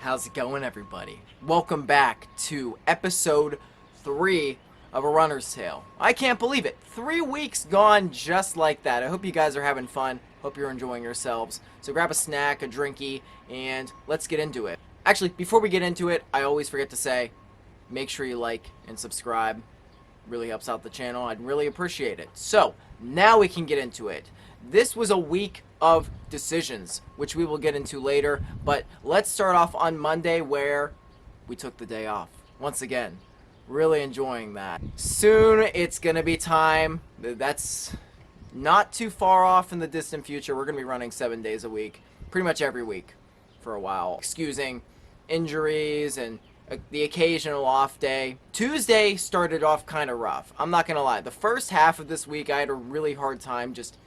How's it going, everybody? Welcome back to episode 3 of A Runner's Tale. I can't believe it. 3 weeks gone just like that. I hope you guys are having fun. Hope you're enjoying yourselves. So grab a snack, a drinky, and let's get into it. Actually, before we get into it, I always forget to say, make sure you like and subscribe. Really helps out the channel. I'd really appreciate it. So, now we can get into it. This was a week of decisions, which we will get into later, but let's start off on Monday where we took the day off. Once again, really enjoying that. Soon it's gonna be time. That's not too far off in the distant future. We're gonna be running 7 days a week, pretty much every week for a while, excusing injuries and the occasional off day. Tuesday started off kind of rough. I'm not gonna lie. The first half of this week I had a really hard time just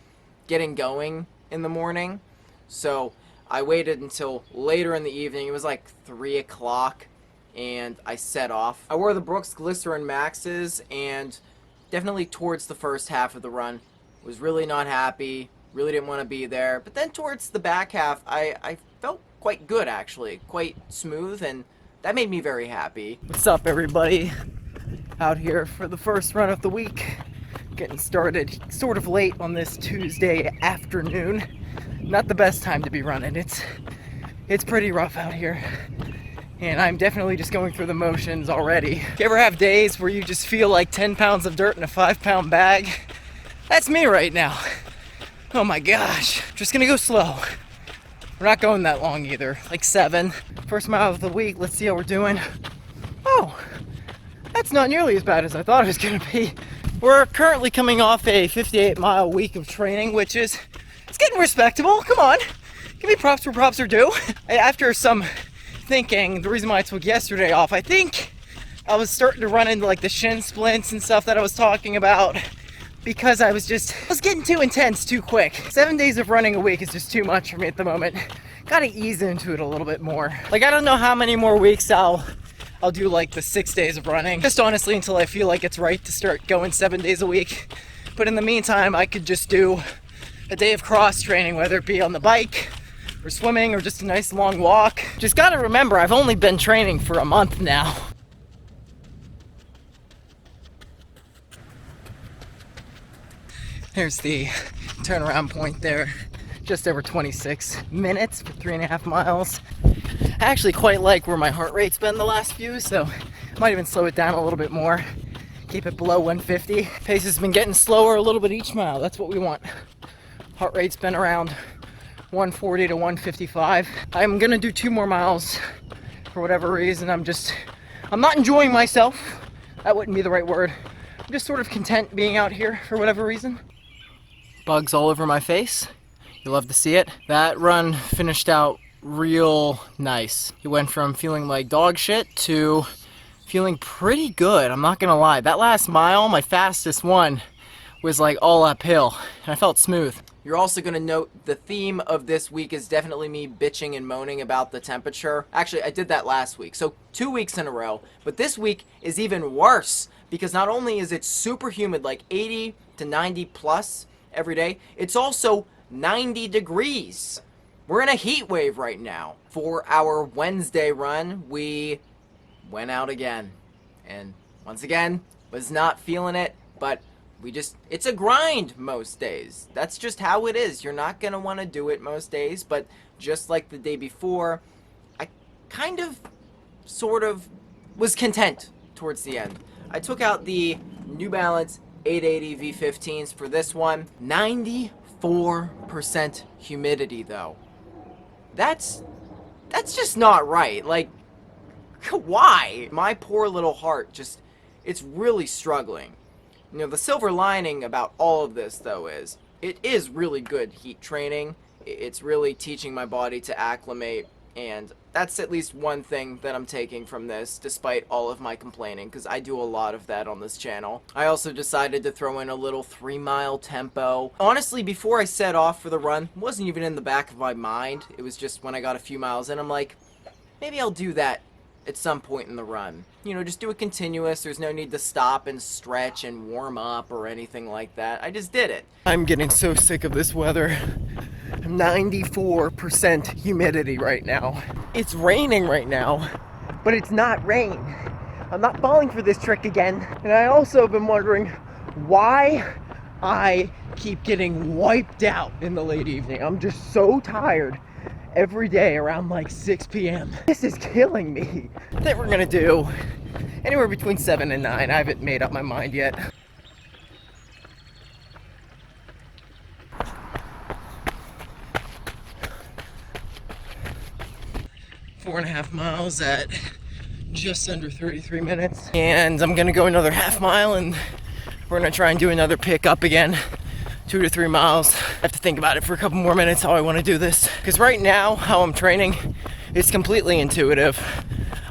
getting going in the morning, so I waited until later in the evening. It was like 3 o'clock and I set off. I wore the Brooks Glycerin Maxes, and definitely towards the first half of the run was really not happy, really didn't want to be there, but then towards the back half I felt quite good, actually, quite smooth, and that made me very happy. What's up, everybody? Out here for the first run of the week. Getting started sort of late on this Tuesday afternoon. Not the best time to be running. It's pretty rough out here, and I'm definitely just going through the motions already. If you ever have days where you just feel like 10 pounds of dirt in a 5-pound bag? That's me right now. Oh my gosh. Just gonna go slow. We're not going that long either, like 7. First mile of the week, let's see how we're doing. Oh, that's not nearly as bad as I thought it was gonna be. We're currently coming off a 58-mile week of training, which is, it's getting respectable. Come on, give me props where props are due. After some thinking, the reason why I took yesterday off, I think I was starting to run into like the shin splints and stuff that I was talking about, because I was getting too intense too quick. 7 days of running a week is just too much for me at the moment. Gotta ease into it a little bit more. Like, I don't know how many more weeks I'll do like the 6 days of running, just honestly until I feel like it's right to start going 7 days a week. But in the meantime, I could just do a day of cross training, whether it be on the bike or swimming or just a nice long walk. Just gotta remember, I've only been training for a month now. There's the turnaround point there. Just over 26 minutes for 3.5 miles. I actually quite like where my heart rate's been the last few, so I might even slow it down a little bit more. Keep it below 150. Pace has been getting slower a little bit each mile. That's what we want. Heart rate's been around 140 to 155. I'm gonna do 2 more miles. For whatever reason, I'm not enjoying myself. That wouldn't be the right word. I'm just sort of content being out here for whatever reason. Bugs all over my face. You love to see it. That run finished out real nice. It went from feeling like dog shit to feeling pretty good. I'm not gonna lie. That last mile, my fastest one, was like all uphill, and I felt smooth. You're also gonna note the theme of this week is definitely me bitching and moaning about the temperature. Actually, I did that last week, so 2 weeks in a row. But this week is even worse, because not only is it super humid, like 80 to 90 plus every day, it's also 90 degrees. We're in a heat wave right now. For our Wednesday run, we went out again. And once again, was not feeling it, but it's a grind most days. That's just how it is. You're not gonna wanna do it most days, but just like the day before, I kind of, sort of, was content towards the end. I took out the New Balance 880 V15s for this one. 94% humidity though. That's just not right. Like, why? My poor little heart it's really struggling. You know, the silver lining about all of this though is, it is really good heat training. It's really teaching my body to acclimate, and that's at least one thing that I'm taking from this, despite all of my complaining, because I do a lot of that on this channel. I also decided to throw in a little 3-mile tempo. Honestly, before I set off for the run, it wasn't even in the back of my mind. It was just when I got a few miles in, I'm like, maybe I'll do that at some point in the run. You know, just do it continuous. There's no need to stop and stretch and warm up or anything like that. I just did it. I'm getting so sick of this weather. 94% humidity right now. It's raining right now, but it's not rain. I'm not falling for this trick again. And I also have been wondering why I keep getting wiped out in the late evening. I'm just so tired every day around like 6 p.m. This is killing me. I think we're gonna do anywhere between 7 and 9. I haven't made up my mind yet. Four and a half miles at just under 33 minutes. And I'm gonna go another half mile and we're gonna try and do another pickup again. 2 to 3 miles. I have to think about it for a couple more minutes how I want to do this. Because right now, how I'm training, it's completely intuitive.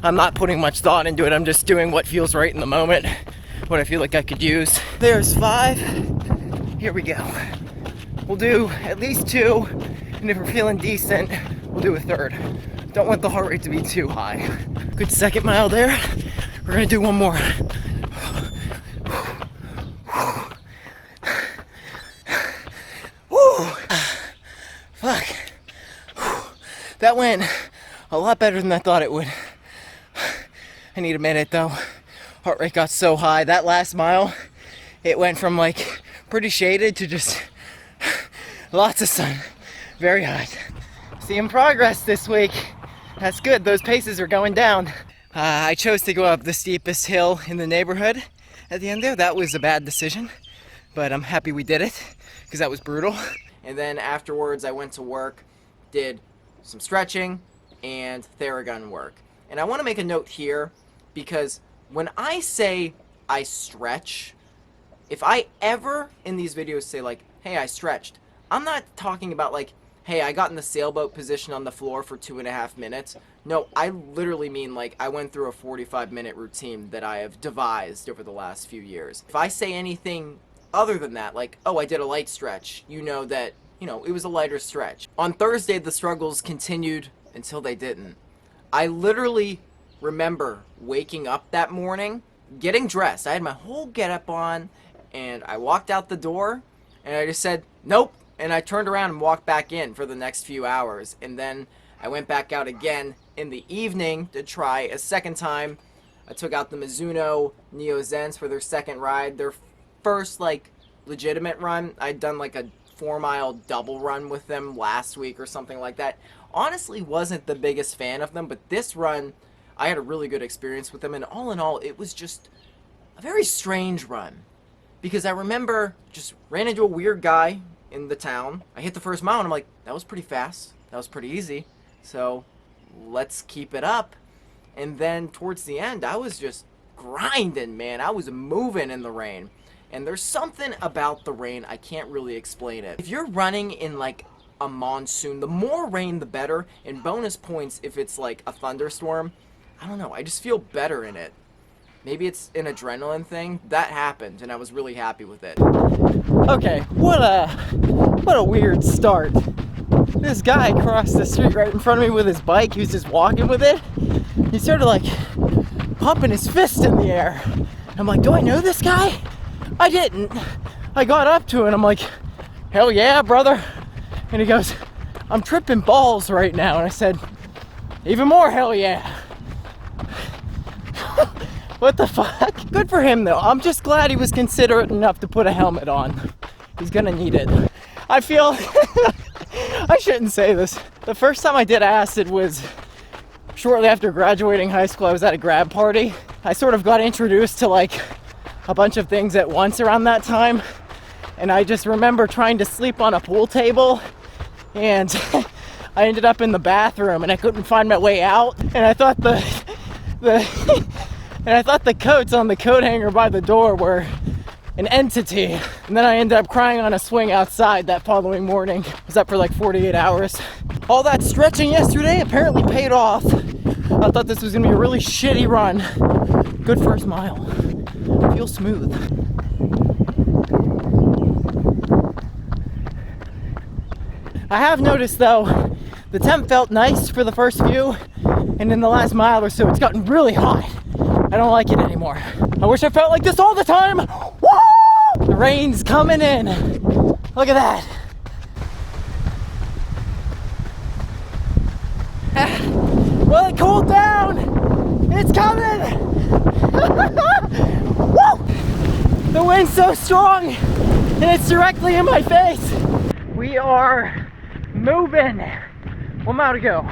I'm not putting much thought into it. I'm just doing what feels right in the moment, what I feel like I could use. There's 5. Here we go. We'll do at least 2, and if we're feeling decent, we'll do a 3rd. Don't want the heart rate to be too high. Good 2nd mile there. We're gonna do 1 more. Fuck. That went a lot better than I thought it would. I need a minute though. Heart rate got so high. That last mile, it went from like pretty shaded to just lots of sun. Very hot. Seeing progress this week. That's good. Those paces are going down. I chose to go up the steepest hill in the neighborhood at the end there. That was a bad decision, but I'm happy we did it because that was brutal. And then afterwards I went to work, did some stretching and Theragun work. And I want to make a note here because when I say I stretch, if I ever in these videos say like, hey, I stretched, I'm not talking about like, hey, I got in the sailboat position on the floor for 2.5 minutes. No, I literally mean like I went through a 45-minute routine that I have devised over the last few years. If I say anything other than that, like, oh, I did a light stretch, you know that, it was a lighter stretch. On Thursday, the struggles continued until they didn't. I literally remember waking up that morning, getting dressed. I had my whole getup on, and I walked out the door, and I just said, nope, and I turned around and walked back in for the next few hours. And then I went back out again in the evening to try a second time. I took out the Mizuno Neo Zens for their second ride. Their first, like, legitimate run, I'd done like a 4-mile double run with them last week or something like that. Honestly, wasn't the biggest fan of them, but this run, I had a really good experience with them, and all in all, it was just a very strange run. Because I remember just ran into a weird guy in the town. I hit the first mile, and I'm like, that was pretty fast. That was pretty easy. So, let's keep it up. And then towards the end, I was just grinding, man. I was moving in the rain. And there's something about the rain, I can't really explain it. If you're running in like a monsoon, the more rain the better, and bonus points if it's like a thunderstorm. I don't know, I just feel better in it. Maybe it's an adrenaline thing. That happened, and I was really happy with it. Okay, what a weird start. This guy crossed the street right in front of me with his bike. He was just walking with it. He started like pumping his fist in the air. I'm like, do I know this guy? I didn't. I got up to it and I'm like, hell yeah, brother. And he goes, I'm tripping balls right now. And I said, even more hell yeah. What the fuck? Good for him though. I'm just glad he was considerate enough to put a helmet on. He's gonna need it. I feel, I shouldn't say this. The first time I did acid was shortly after graduating high school. I was at a grad party. I sort of got introduced to like a bunch of things at once around that time, and I just remember trying to sleep on a pool table, and I ended up in the bathroom and I couldn't find my way out, and I thought the coats on the coat hanger by the door were an entity, and then I ended up crying on a swing outside that following morning. I was up for like 48 hours. All that stretching yesterday apparently paid off. I thought this was gonna be a really shitty run. Good first mile. Feels smooth. I have noticed though, the temp felt nice for the first few, and in the last mile or so it's gotten really hot. I don't like it anymore. I wish I felt like this all the time. Woo! The rain's coming in. Look at that. cooled down. It's coming. Woo! The wind's so strong and it's directly in my face. We are moving. 1 mile to go.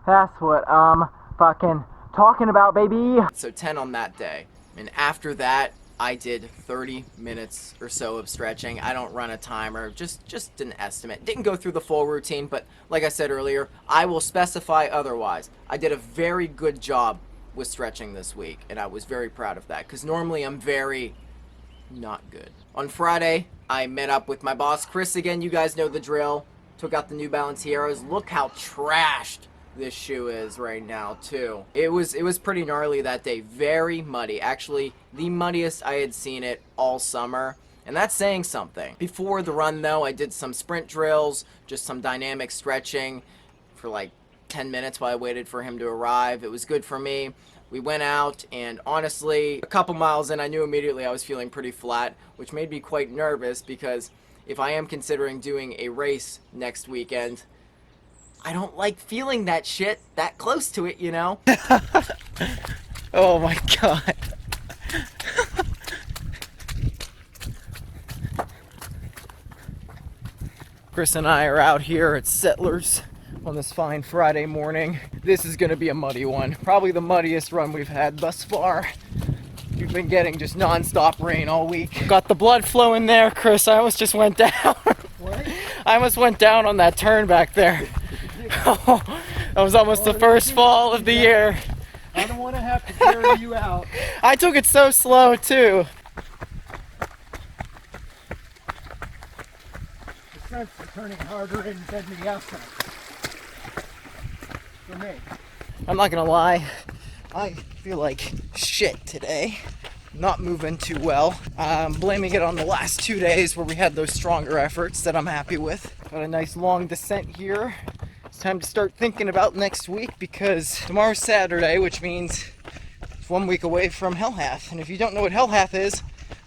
That's what I'm fucking talking about, baby. So 10 on that day. And after that, I did 30 minutes or so of stretching. I don't run a timer, just an estimate. Didn't go through the full routine, but like I said earlier, I will specify otherwise. I did a very good job with stretching this week, and I was very proud of that, because normally I'm very not good. On Friday, I met up with my boss, Chris, again. You guys know the drill. Took out the New Balance Heroes. Look how trashed this shoe is right now too. It was pretty gnarly that day. Very muddy. Actually, the muddiest I had seen it all summer, and that's saying something. Before the run though, I did some sprint drills, just some dynamic stretching for like 10 minutes while I waited for him to arrive. It was good for me. We went out, and honestly, a couple miles in, I knew immediately I was feeling pretty flat, which made me quite nervous, because if I am considering doing a race next weekend, I don't like feeling that shit that close to it, you know? Oh my god. Chris and I are out here at Settlers on this fine Friday morning. This is gonna be a muddy one. Probably the muddiest run we've had thus far. We've been getting just non-stop rain all week. Got the blood flowing there, Chris. I almost just went down. What? I almost went down on that turn back there. Oh, that was almost the first fall of the year. I don't want to have to carry you out. I took it so slow too. The fronts are turning harder in than the outside. For me. I'm not gonna lie, I feel like shit today. Not moving too well. I'm blaming it on the last 2 days where we had those stronger efforts that I'm happy with. Got a nice long descent here. It's time to start thinking about next week, because tomorrow's Saturday, which means it's 1 week away from Hellhath. And if you don't know what Hellhath is,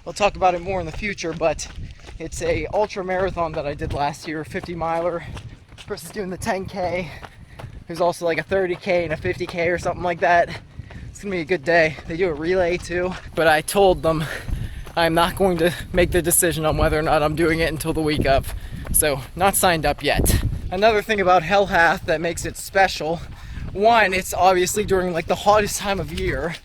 I'll talk about it more in the future, but it's a ultramarathon that I did last year, 50 miler. Chris is doing the 10K. There's also like a 30K and a 50K or something like that. It's gonna be a good day. They do a relay too. But I told them I'm not going to make the decision on whether or not I'm doing it until the week of. So, not signed up yet. Another thing about Hellhath that makes it special, one, it's obviously during like the hottest time of year,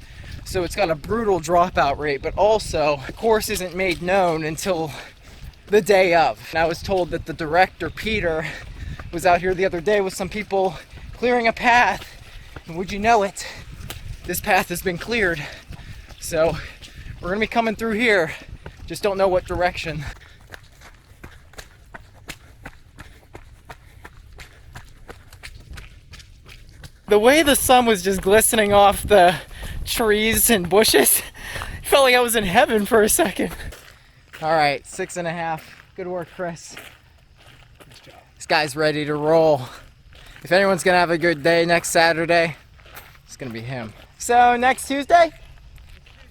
so it's got a brutal dropout rate, but also the course isn't made known until the day of. And I was told that the director, Peter, was out here the other day with some people clearing a path, and would you know it, this path has been cleared. So we're gonna be coming through here, just don't know what direction. The way the sun was just glistening off the trees and bushes, I felt like I was in heaven for a second. All right, 6.5. Good work, Chris. Good job. This guy's ready to roll. If anyone's gonna have a good day next Saturday, it's gonna be him. So next Tuesday?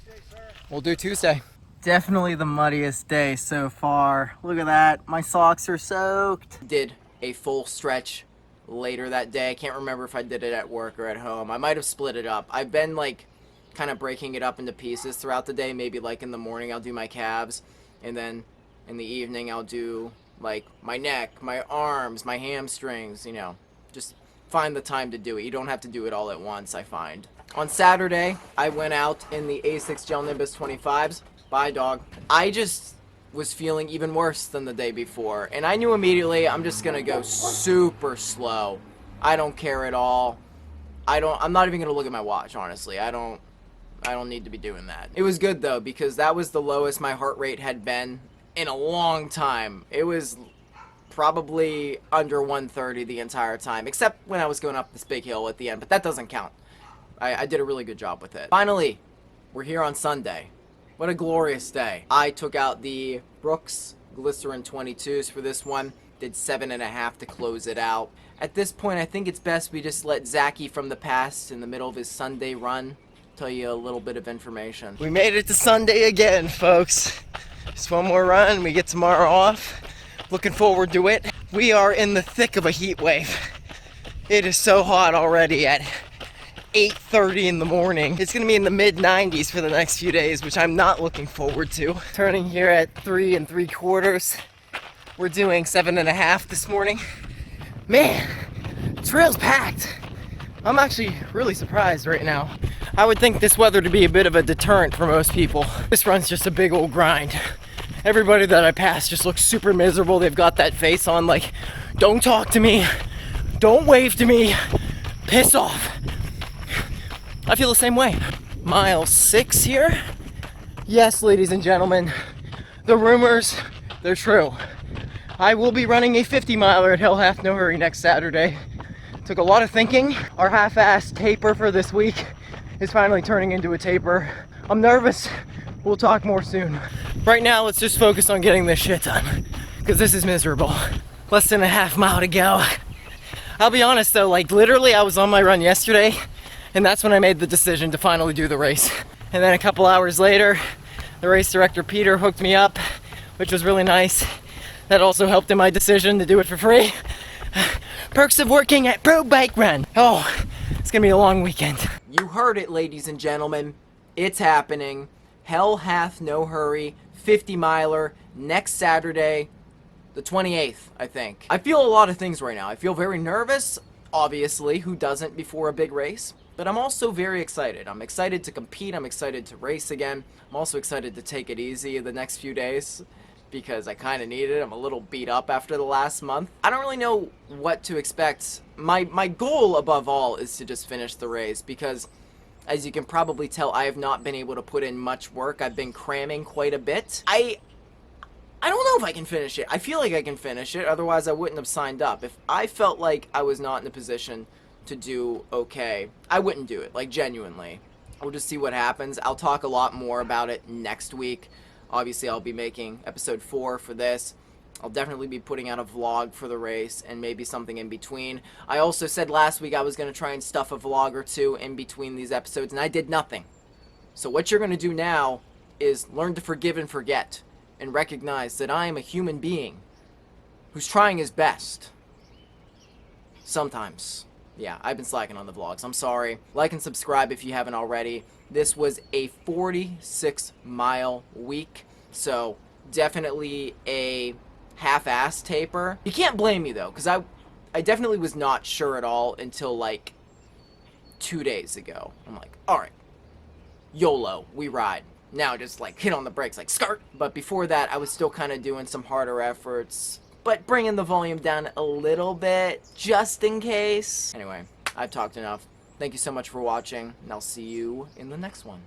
Tuesday, sir. We'll do Tuesday. Definitely the muddiest day so far. Look at that, my socks are soaked. Did a full stretch later that day. I can't remember if I did it at work or at home. I might have split it up. I've been like kind of breaking it up into pieces throughout the day. Maybe like in the morning I'll do my calves, and then in the evening I'll do like my neck, my arms, my hamstrings, you know. Just find the time to do it. You don't have to do it all at once, I find. On Saturday, I went out in the A6 Gel Nimbus 25s. Bye, dog. I just was feeling even worse than the day before, and I knew immediately I'm just gonna go super slow. I don't care at all. I'm not even gonna look at my watch, honestly. I don't need to be doing that. It was good though, because that was the lowest my heart rate had been in a long time. It was probably under 130 the entire time, except when I was going up this big hill at the end, but that doesn't count. I did a really good job with it. Finally, we're here on Sunday. What a glorious day. I took out the Brooks Glycerin 22s for this one. Did 7.5 to close it out. At this point, I think it's best we just let Zachy from the past, in the middle of his Sunday run, tell you a little bit of information. We made it to Sunday again, folks. Just one more run, we get tomorrow off. Looking forward to it. We are in the thick of a heat wave. It is so hot already at 8:30 in the morning. It's gonna be in the mid 90s for the next few days, which I'm not looking forward to. Turning here at 3 3/4. We're doing 7.5 this morning. Man, trail's packed. I'm actually really surprised right now. I would think this weather to be a bit of a deterrent for most people. This run's just a big old grind. Everybody that I pass just looks super miserable. They've got that face on like, don't talk to me, don't wave to me, piss off. I feel the same way. Mile 6 here. Yes, ladies and gentlemen, the rumors, they're true. I will be running a 50 miler at Hell Hath No Hurry next Saturday. Took a lot of thinking. Our half-assed taper for this week is finally turning into a taper. I'm nervous. We'll talk more soon. Right now, let's just focus on getting this shit done, because this is miserable. Less than a half mile to go. I'll be honest though, like literally I was on my run yesterday, and that's when I made the decision to finally do the race. And then a couple hours later, the race director Peter hooked me up, which was really nice. That also helped in my decision to do it for free. Perks of working at Pro Bike Run. Oh, it's gonna be a long weekend. You heard it, ladies and gentlemen. It's happening. Hell Hath No Hurry, 50 miler, next Saturday, the 28th, I think. I feel a lot of things right now. I feel very nervous, obviously, who doesn't before a big race? But I'm also very excited. I'm excited to compete, I'm excited to race again. I'm also excited to take it easy the next few days, because I kind of need it. I'm a little beat up after the last month. I don't really know what to expect. My goal above all is to just finish the race, because as you can probably tell, I have not been able to put in much work. I've been cramming quite a bit. I don't know if I can finish it. I feel like I can finish it, otherwise I wouldn't have signed up. If I felt like I was not in a position to do okay, I wouldn't do it, like genuinely. We'll just see what happens. I'll talk a lot more about it next week. Obviously, I'll be making episode 4 for this. I'll definitely be putting out a vlog for the race and maybe something in between. I also said last week I was going to try and stuff a vlog or two in between these episodes, and I did nothing. So what you're going to do now is learn to forgive and forget, and recognize that I am a human being who's trying his best. Sometimes. Yeah, I've been slacking on the vlogs. I'm sorry. Like and subscribe if you haven't already. This was a 46-mile week, so definitely a half-ass taper. You can't blame me, though, because I definitely was not sure at all until, like, 2 days ago. I'm like, alright, YOLO, we ride. Now just, like, hit on the brakes, like, skirt! But before that, I was still kind of doing some harder efforts, but bringing the volume down a little bit, just in case. Anyway, I've talked enough. Thank you so much for watching, and I'll see you in the next one.